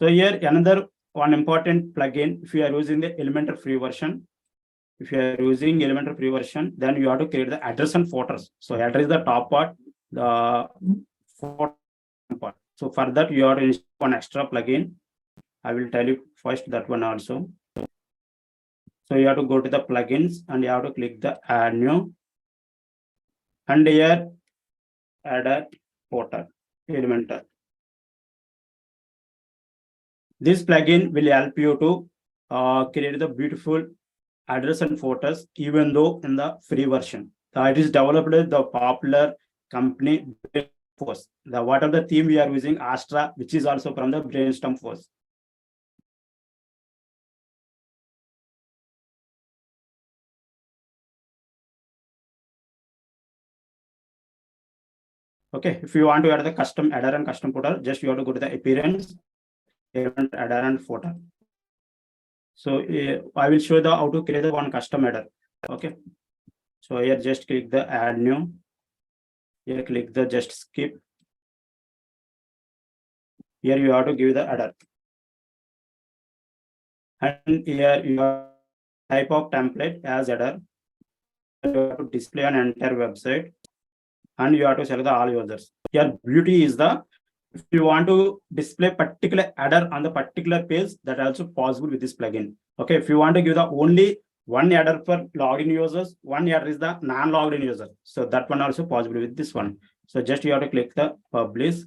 So here another one important plugin, if you are using the Elementor free version, if you are using Elementor free version, then you have to create the address and footers. So address is the top part, the footer part. So for that you have to install one extra plugin. I will tell you first that one also. So you have to go to the plugins and you have to click the add new, and here add a footer Elementor. This plugin will help you to create the beautiful address and footers, even though in the free version. It is developed with the popular company Force. The what are the theme we are using Astra, which is also from the Brainstorm Force. Okay, if you want to add the custom header and custom footer, just you have to go to the appearance, header and footer. So I will show the how to create the one custom header. Okay, so here just click the add new. Here click the just skip. Here you have to give the header, and here you have type of template as header. You have to display an entire website, and you have to select the all users. Here beauty is the, if you want to display particular header on the particular page, that also possible with this plugin. Okay, if you want to give the only one header for logged in users, one header is the non-logged in user. So that one also possible with this one. So just you have to click the publish,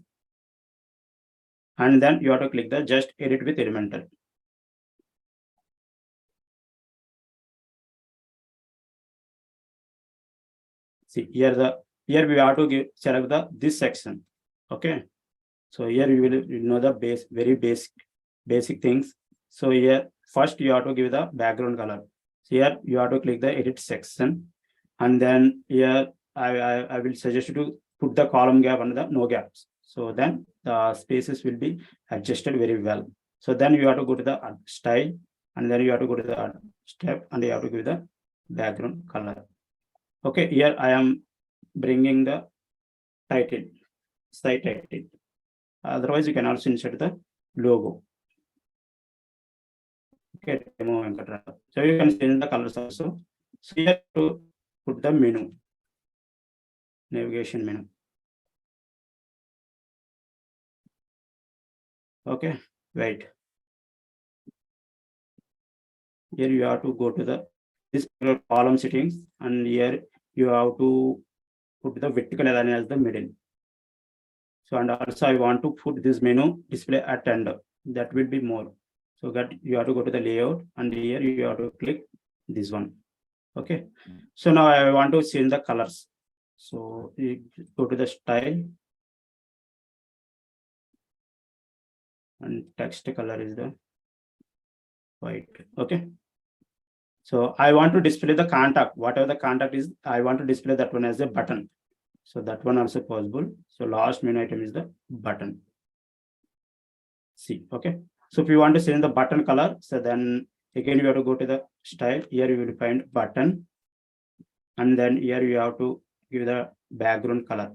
and then you have to click the just edit with Elementor. See here here we have to select this section. Okay, so here you will know the very basic things. So here first you have to give the background color. So here you have to click the edit section, and then here I will suggest you to put the column gap and the no gaps. So then the spaces will be adjusted very well. So then you have to go to the style, and then you have to go to the step, and you have to give the background color. Okay, here I am bringing the title, site title. Otherwise, you can also insert the logo. Okay, demo Venkat. So you can change the colors also. So here to put the menu, navigation menu. Okay, wait. Here you have to go to this column settings, and here you have to put the vertical alignment as the middle. So, and also I want to put this menu display at end. That will be more. So that you have to go to the layout, and here you have to click this one. Okay. So now I want to change the colors. So you go to the style, and text color is the white. Okay. So I want to display the contact, whatever the contact is, I want to display that one as a button. So that one also possible. So last menu item is the button. See, okay. So if you want to change the button color, so then again you have to go to the style. Here you will find button, and then here you have to give the background color.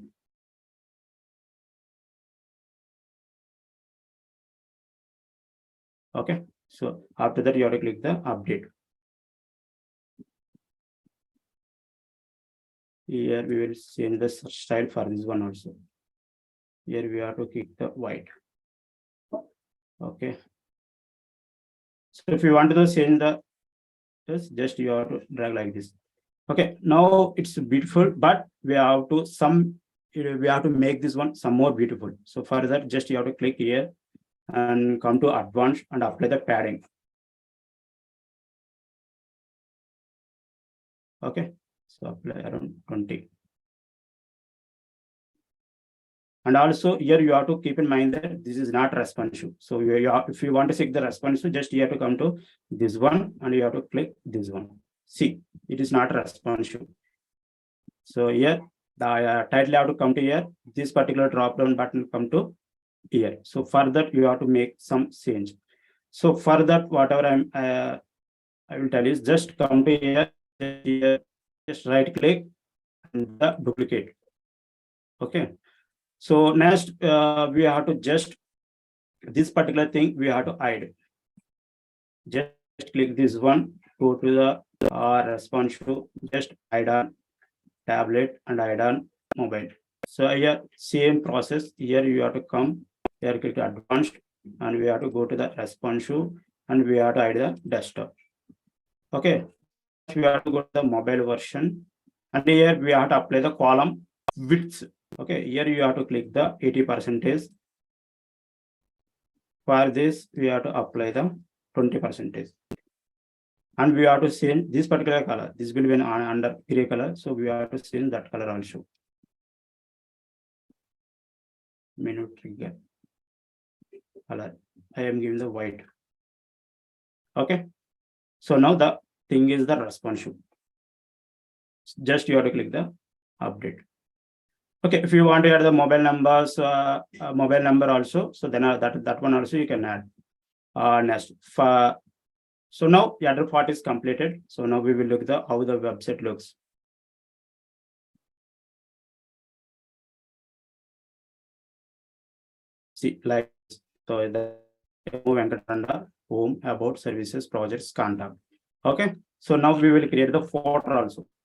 Okay. So after that you have to click the update. Here we will change the style for this one also. Here we have to click the white. Okay. So if you want to change the this, just you have to drag like this. Okay, now it's beautiful, but we have to make this one some more beautiful. So for that, just you have to click here and come to advanced and apply the padding. Okay, so apply around 20. And also here you have to keep in mind that this is not responsive. So if you want to check the responsive, just you have to come to this one and you have to click this one. See, it is not responsive. So here the title have to come to here. This particular drop down button come to here. So for that you have to make some change. So for that, whatever I will tell you is just come to here, just right click and the duplicate. Okay. So next we have to just this particular thing we have to hide. Just click this one, go to the responsive, just hide on tablet and hide on mobile. So here same process, here you have to come, here click advanced, and we have to go to the responsive, and we have to hide the desktop. Okay, we have to go to the mobile version, and here we have to apply the column width. Okay, here you have to click the 80%. For this, we have to apply the 20%. And we have to change this particular color. This will be an under gray color, so we have to change that color also. Menu trigger color. I am giving the white. Okay. So now the thing is the responsive. Just you have to click the update. Okay, if you want to add the mobile numbers, mobile number also, so then that one also you can add. Next, so now the other part is completed. So now we will look the how the website looks. See, like so the Venkat, Randa, home, about, services, projects, contact. Okay, so now we will create the footer also.